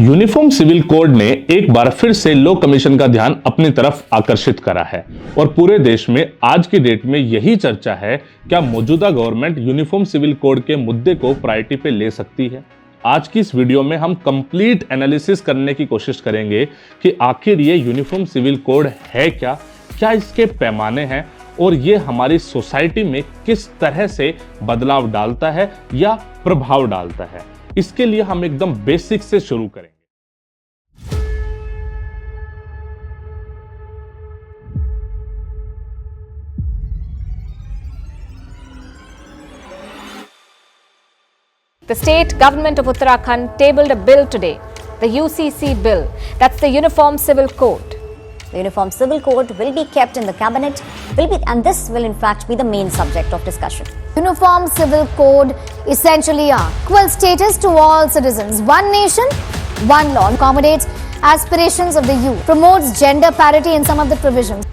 Uniform civil code ने एक बार फिर से लॉ कमीशन का ध्यान अपनी तरफ आकर्षित करा है और पूरे देश में आज की डेट में यही चर्चा है, क्या मौजूदा गवर्नमेंट यूनिफॉर्म सिविल कोड के मुद्दे को प्रायोरिटी पे ले सकती है। आज की इस वीडियो में हम कंप्लीट एनालिसिस करने की कोशिश करेंगे कि आखिर ये यूनिफॉर्म सिविल कोड है क्या, क्या इसके पैमाने हैं और ये हमारी सोसाइटी में किस तरह से बदलाव डालता है या प्रभाव डालता है। इसके लिए हम एकदम बेसिक से शुरू करेंगे। The state government of Uttarakhand tabled a bill today, the UCC bill, that's the Uniform Civil Code. The Uniform Civil Code will be kept in the cabinet, and this will in fact be the main subject of discussion. Uniform Civil Code essentially are equal status to all citizens, one nation, one law, accommodates aspirations of the youth, promotes gender parity in some of the provisions.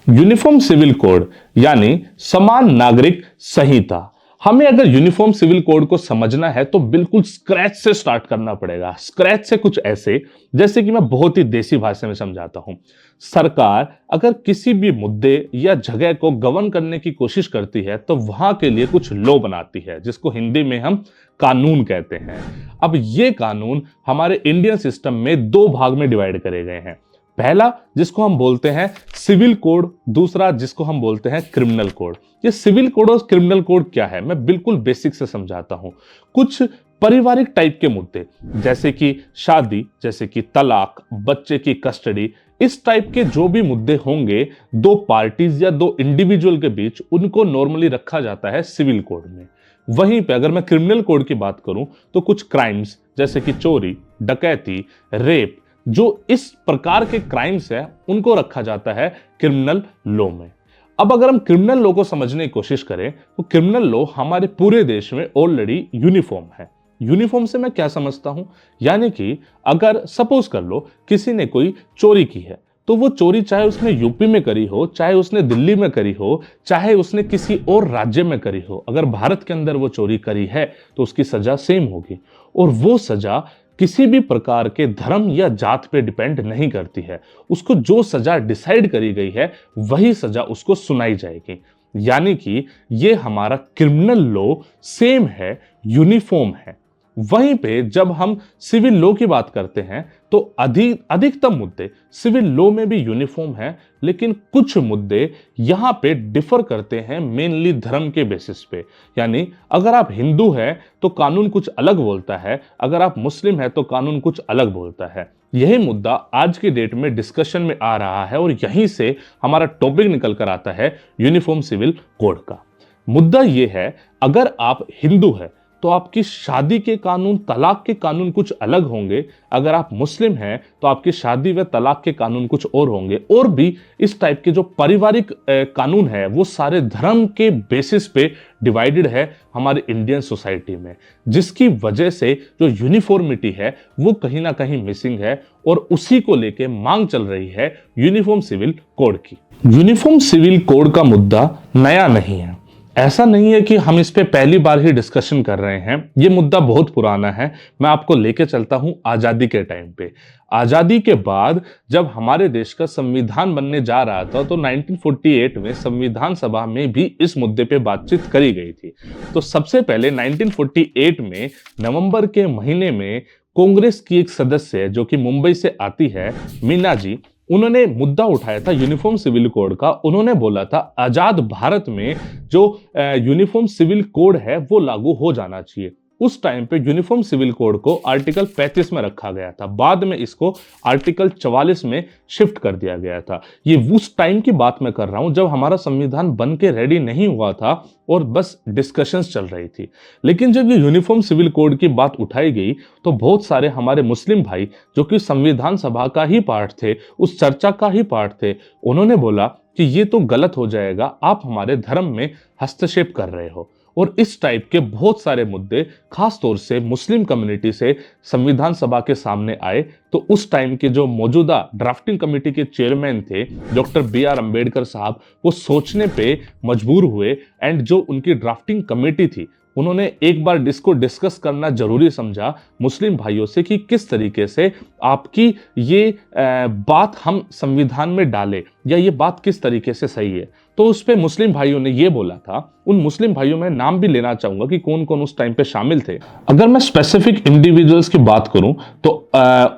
Uniform civil code यानी समान नागरिक संहिता। हमें अगर uniform civil code को समझना है तो बिल्कुल स्क्रैच से स्टार्ट करना पड़ेगा। स्क्रैच से कुछ ऐसे, जैसे कि मैं बहुत ही देसी भाषा में समझाता हूं। सरकार अगर किसी भी मुद्दे या जगह को गवर्न करने की कोशिश करती है तो वहां के लिए कुछ लॉ बनाती है, जिसको हिंदी में हम कानून कहते हैं। अब ये कानून हमारे इंडियन सिस्टम में दो भाग में डिवाइड करे गए हैं। पहला जिसको हम बोलते हैं सिविल कोड, दूसरा जिसको हम बोलते हैं क्रिमिनल कोड। ये सिविल कोड और क्रिमिनल कोड क्या है, मैं बिल्कुल बेसिक से समझाता हूं। कुछ पारिवारिक टाइप के मुद्दे, जैसे कि शादी, जैसे कि तलाक, बच्चे की कस्टडी, इस टाइप के जो भी मुद्दे होंगे दो पार्टीज या दो इंडिविजुअल के बीच, उनको नॉर्मली रखा जाता है सिविल कोड में। वहीं पे अगर मैं क्रिमिनल कोड की बात करूं तो कुछ क्राइम्स जैसे कि चोरी, डकैती, रेप, जो इस प्रकार के क्राइम्स है उनको रखा जाता है क्रिमिनल लॉ में। अब अगर हम क्रिमिनल लॉ को समझने की कोशिश करें तो क्रिमिनल लॉ हमारे पूरे देश में ऑलरेडी यूनिफॉर्म है। यूनिफॉर्म से मैं क्या समझता हूं, यानी कि अगर सपोज कर लो किसी ने कोई चोरी की है तो वो चोरी चाहे उसने यूपी में करी हो, चाहे उसने दिल्ली में करी हो, चाहे उसने किसी और राज्य में करी हो, अगर भारत के अंदर वो चोरी करी है तो उसकी सजा सेम होगी। और वो सजा किसी भी प्रकार के धर्म या जात पे डिपेंड नहीं करती है। उसको जो सजा डिसाइड करी गई है वही सजा उसको सुनाई जाएगी। यानी कि ये हमारा क्रिमिनल लॉ सेम है, यूनिफॉर्म है। वहीं पे जब हम सिविल लॉ की बात करते हैं तो अधिकतम मुद्दे सिविल लॉ में भी यूनिफॉर्म है, लेकिन कुछ मुद्दे यहां पे डिफर करते हैं मेनली धर्म के बेसिस पे। यानी अगर आप हिंदू हैं तो कानून कुछ अलग बोलता है, अगर आप मुस्लिम हैं तो कानून कुछ अलग बोलता है। यही मुद्दा आज की डेट में डिस्कशन में आ रहा है और यहीं से हमारा टॉपिक निकल कर आता है यूनिफॉर्म सिविल कोड का। मुद्दा यह है, अगर आप हिंदू हैं तो आपकी शादी के कानून, तलाक के कानून कुछ अलग होंगे। अगर आप मुस्लिम हैं तो आपकी शादी व तलाक के कानून कुछ और होंगे। और भी इस टाइप के जो पारिवारिक कानून है वो सारे धर्म के बेसिस पे डिवाइडेड है हमारे इंडियन सोसाइटी में, जिसकी वजह से जो यूनिफॉर्मिटी है वो कहीं ना कहीं मिसिंग है और उसी को लेके मांग चल रही है यूनिफॉर्म सिविल कोड की। यूनिफॉर्म सिविल कोड का मुद्दा नया नहीं है। ऐसा नहीं है कि हम इस पे पहली बार ही डिस्कशन कर रहे हैं। ये मुद्दा बहुत पुराना है। मैं आपको लेके चलता हूं आजादी के टाइम पे। आजादी के बाद जब हमारे देश का संविधान बनने जा रहा था तो 1948 में संविधान सभा में भी इस मुद्दे पे बातचीत करी गई थी। तो सबसे पहले 1948 में नवंबर के महीने में कांग्रेस की एक सदस्य जो कि मुंबई से आती है, मीना जी, उन्होंने मुद्दा उठाया था यूनिफॉर्म सिविल कोड का। उन्होंने बोला था आजाद भारत में जो यूनिफॉर्म सिविल कोड है वो लागू हो जाना चाहिए। उस टाइम पे यूनिफॉर्म सिविल कोड को आर्टिकल 35 में रखा गया था, बाद में इसको आर्टिकल 44 में शिफ्ट कर दिया गया था। ये उस टाइम की बात मैं कर रहा हूं जब हमारा संविधान बन के रेडी नहीं हुआ था और बस डिस्कशंस चल रही थी। लेकिन जब ये यूनिफॉर्म सिविल कोड की बात उठाई गई तो बहुत सारे हमारे मुस्लिम भाई जो कि संविधान सभा का ही पार्ट थे, उस चर्चा का ही पार्ट थे, उन्होंने बोला कि ये तो गलत हो जाएगा, आप हमारे धर्म में हस्तक्षेप कर रहे हो। और इस टाइप के बहुत सारे मुद्दे खास तौर से मुस्लिम कम्युनिटी से संविधान सभा के सामने आए। तो उस टाइम के जो मौजूदा ड्राफ्टिंग कमेटी के चेयरमैन थे डॉक्टर B.R. अम्बेडकर साहब, वो सोचने पे मजबूर हुए एंड जो उनकी ड्राफ्टिंग कमेटी थी उन्होंने एक बार इसको डिस्कस करना जरूरी समझा मुस्लिम भाइयों से कि किस तरीके से आपकी ये बात हम संविधान में डालें या ये बात किस तरीके से सही है। तो उस पे मुस्लिम भाइयों ने ये बोला था, उन मुस्लिम भाइयों में नाम भी लेना चाहूंगा कि कौन कौन उस टाइम पे शामिल थे। अगर मैं स्पेसिफिक इंडिविजुअल्स की बात करूं तो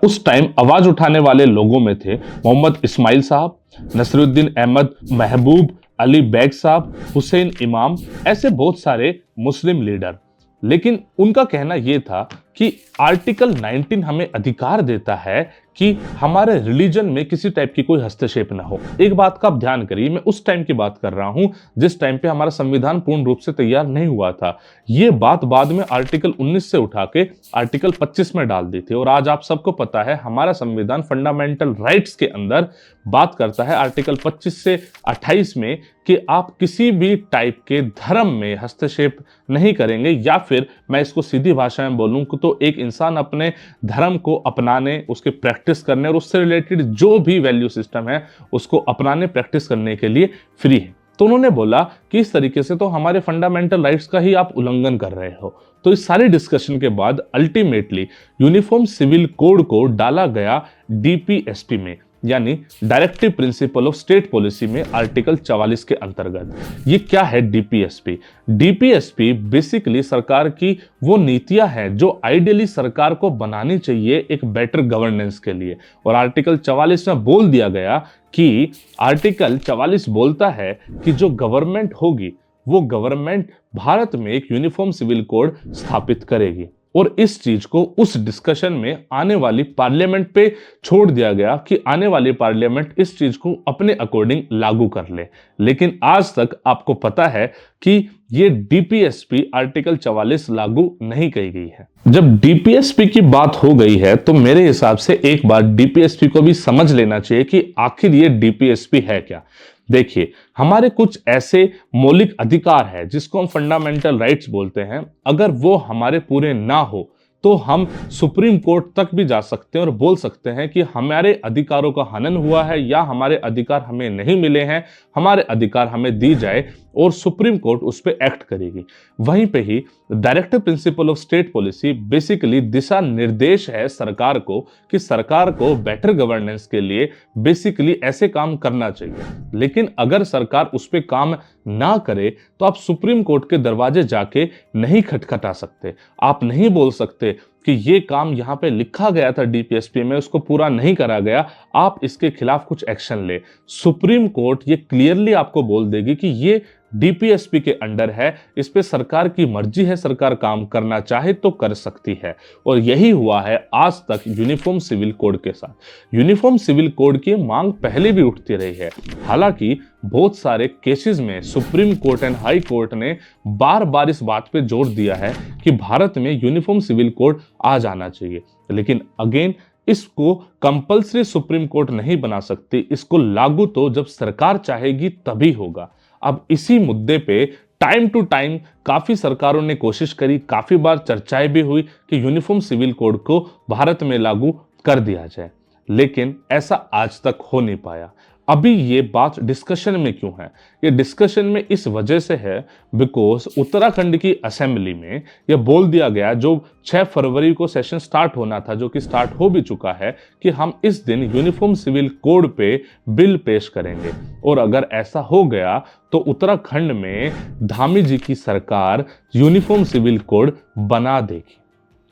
उस टाइम आवाज उठाने वाले लोगों में थे मोहम्मद इस्माइल साहब, नसरुद्दीन अहमद महबूब, अली बैग साहब, हुसैन इमाम, ऐसे बहुत सारे मुस्लिम लीडर। लेकिन उनका कहना यह था कि आर्टिकल 19 हमें अधिकार देता है कि हमारे रिलीजन में किसी टाइप की कोई हस्तक्षेप ना हो। एक बात का आप ध्यान करिए, मैं उस टाइम की बात कर रहा हूं जिस टाइम पे हमारा संविधान पूर्ण रूप से तैयार नहीं हुआ था। ये बात बाद में आर्टिकल 19 से उठा के आर्टिकल 25 में डाल दी थी। और आज आप सबको पता है हमारा संविधान फंडामेंटल राइट्स के अंदर बात करता है आर्टिकल 25 से 28 में कि आप किसी भी टाइप के धर्म में हस्तक्षेप नहीं करेंगे, या फिर मैं इसको सीधी भाषा में बोलूं तो एक इंसान अपने धर्म को अपनाने, उसके प्रैक्टिस करने और उससे रिलेटेड जो भी वैल्यू सिस्टम है उसको अपनाने, प्रैक्टिस करने के लिए फ्री है। तो उन्होंने बोला कि इस तरीके से तो हमारे फंडामेंटल राइट्स का ही आप उल्लंघन कर रहे हो। तो इस सारी डिस्कशन के बाद अल्टीमेटली यूनिफॉर्म सिविल कोड को डाला गया डीपीएसपी में, यानी directive principle of state policy में, आर्टिकल 44 के अंतर्गत। ये क्या है डीपीएसपी? डीपीएसपी बेसिकली सरकार की वो नीतियां हैं जो आइडियली सरकार को बनानी चाहिए एक बेटर गवर्नेंस के लिए। और आर्टिकल 44 में बोल दिया गया कि आर्टिकल 44 बोलता है कि जो गवर्नमेंट होगी वो गवर्नमेंट भारत में एक यूनिफॉर्म सिविल कोड स्थापित करेगी। और इस चीज को उस डिस्कशन में आने वाली पार्लियामेंट पे छोड़ दिया गया कि आने वाली पार्लियामेंट इस चीज को अपने अकॉर्डिंग लागू कर ले। लेकिन आज तक आपको पता है कि ये डीपीएसपी आर्टिकल 44 लागू नहीं की गई है। जब डीपीएसपी की बात हो गई है तो मेरे हिसाब से एक बार डीपीएसपी को भी समझ लेना चाहिए कि आखिर ये डीपीएसपी है क्या। देखिए, हमारे कुछ ऐसे मौलिक अधिकार है जिसको हम फंडामेंटल राइट्स बोलते हैं, अगर वो हमारे पूरे ना हो तो हम सुप्रीम कोर्ट तक भी जा सकते हैं और बोल सकते हैं कि हमारे अधिकारों का हनन हुआ है या हमारे अधिकार हमें नहीं मिले हैं, हमारे अधिकार हमें दी जाए, और सुप्रीम कोर्ट उस पर एक्ट करेगी। वहीं पे ही directive principle of state policy basically दिशा निर्देश है सरकार को कि सरकार को बेटर गवर्नेंस के लिए बेसिकली ऐसे काम करना चाहिए। लेकिन अगर सरकार उस पर काम ना करे तो आप सुप्रीम कोर्ट के दरवाजे जाके नहीं खटखटा सकते। आप नहीं बोल सकते कि ये काम यहाँ पे लिखा गया था डीपीएसपी में, उसको पूरा नहीं करा गया, आप इसके खिलाफ कुछ एक्शन ले। सुप्रीम कोर्ट ये क्लियरली आपको बोल देगी कि ये डीपीएसपी के अंडर है, इस पे सरकार की मर्जी है, सरकार काम करना चाहे तो कर सकती है। और यही हुआ है आज तक यूनिफॉर्म सिविल कोड के साथ। यूनिफॉर्म सिविल कोड की मांग पहले भी उठती रही है, हालांकि बहुत सारे केसेस में supreme court and high court ने बार बार इस बात पे जोर दिया है कि भारत में यूनिफॉर्म सिविल कोड आ जाना चाहिए। लेकिन अगेन इसको कंपल्सरी सुप्रीम कोर्ट नहीं बना सकती, इसको लागू तो जब सरकार चाहेगी तभी होगा। अब इसी मुद्दे पे टाइम टू टाइम काफी सरकारों ने कोशिश करी, काफी बार चर्चाएं भी हुई कि यूनिफॉर्म सिविल कोड को भारत में लागू कर दिया जाए, लेकिन ऐसा आज तक हो नहीं पाया। अभी ये बात डिस्कशन में क्यों है? ये डिस्कशन में इस वजह से है बिकॉज उत्तराखंड की असेंबली में यह बोल दिया गया, जो 6 फरवरी को सेशन स्टार्ट होना था, जो कि स्टार्ट हो भी चुका है, कि हम इस दिन यूनिफॉर्म सिविल कोड पे बिल पेश करेंगे। और अगर ऐसा हो गया तो उत्तराखंड में धामी जी की सरकार यूनिफॉर्म सिविल कोड बना देगी।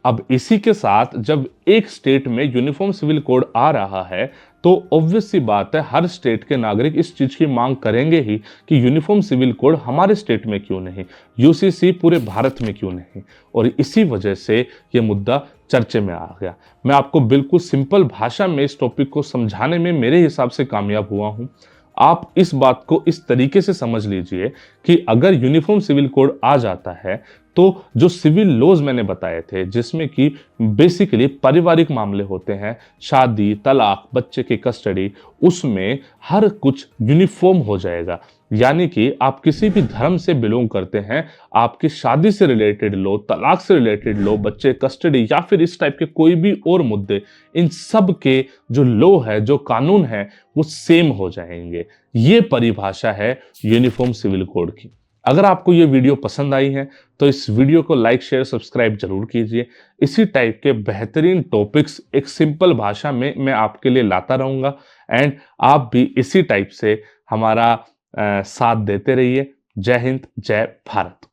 अब इसी के साथ जब एक स्टेट में यूनिफॉर्म सिविल कोड आ रहा है तो ऑब्वियस सी बात है हर स्टेट के नागरिक इस चीज की मांग करेंगे ही कि यूनिफॉर्म सिविल कोड हमारे स्टेट में क्यों नहीं, यूसीसी पूरे भारत में क्यों नहीं। और इसी वजह से यह मुद्दा चर्चे में आ गया। मैं आपको बिल्कुल सिंपल भाषा में इस टॉपिक को समझाने में मेरे हिसाब से कामयाब हुआ हूं। आप इस बात को इस तरीके से समझ लीजिए कि अगर यूनिफॉर्म सिविल कोड आ जाता है तो जो सिविल लॉज मैंने बताए थे, जिसमें कि बेसिकली पारिवारिक मामले होते हैं, शादी, तलाक, बच्चे की कस्टडी, उसमें हर कुछ यूनिफॉर्म हो जाएगा। यानी कि आप किसी भी धर्म से बिलोंग करते हैं, आपकी शादी से रिलेटेड लो, तलाक से रिलेटेड लो, बच्चे कस्टडी या फिर इस टाइप के कोई भी और मुद्दे, इन सब के जो लॉ है, जो कानून है, वो सेम हो जाएंगे। ये परिभाषा है यूनिफॉर्म सिविल कोड की। अगर आपको ये वीडियो पसंद आई है तो इस वीडियो को लाइक शेयर सब्सक्राइब जरूर कीजिए। इसी टाइप के बेहतरीन टॉपिक्स एक सिंपल भाषा में मैं आपके लिए लाता रहूँगा एंड आप भी इसी टाइप से हमारा साथ देते रहिए। जय हिंद, जय भारत।